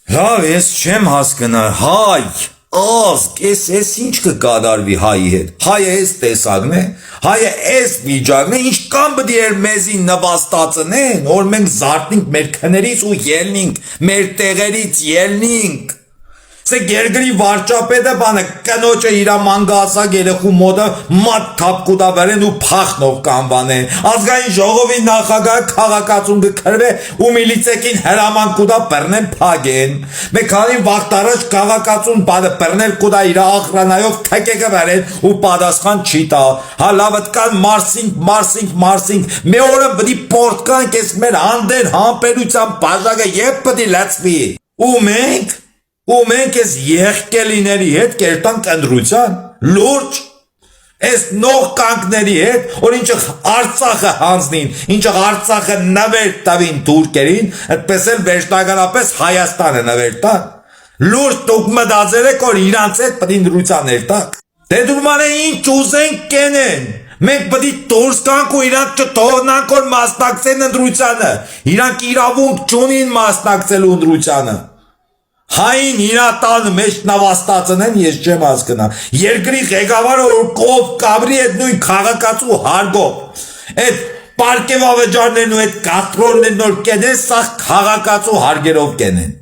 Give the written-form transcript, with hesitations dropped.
Լավ, ես չեմ հասկնալ, հայ, ազգ, ես ինչ կկատարվի հայի հետ, հայը ես տեսակն է, հայը ես վիճակն է, ինչքան բդի էր մեզի նվաստացնեն, որ մենք զարտնինք մեր քներից ու ելնինք, մեր տեղերից ելնինք, Սե գերգրի վարճապետը բանը կնոջը իրա մանգասակ երեխու մոտը մատ թապկուտա վերեն ու փախնով կանվանեն, ազգային ժողովի նախագահ քաղաքացուն կքրվե ու միլիցեկին հրաման կուտա բռնեն փագեն, մեկ քանի վաղտ առաջ քաղաքացուն բանը բռնել կուտա իրա ախրանայով թեկեկը վերեն ու պատասխան չի տա, հա լավդ կան մարսինք, մի օրը բդի պորտկան կես մեր հանդեն համպերության բաժակը եվ բդի լացվի, ու մենք ես եղկելիների հետ կերտանք ընտրության, լուրջ, ես նող կանքների հետ, որ ինչը Արցախը հանձնին, ինչը Արցախը նվեր տավին թուրքերին, այդպես էլ վերջնականապես Հայաստանը նվեր տան, լուրջ դուք մտածել եք, որ իրանց հետ պտի ընտրության ներտակ, դե դուրմանը ինչ ուզենք կենեն, մենք պտի դուրս կանք ու իրանք չթողնանք, որ մասնակցեն ընտրությանը, իրանք իրավունք չունին մասնակցելու ընտրությանը, Հային իրատան մեջ նավաստացն են, ես չեմ հասկնա, երկրի ղեկավարը որ կով կաբրի այդ նույն քաղաքացու հարգով, այդ պարկև ավեջարներն ու այդ կատրոններն որ կենեն, սաղ քաղաքացու հարգերով կենեն,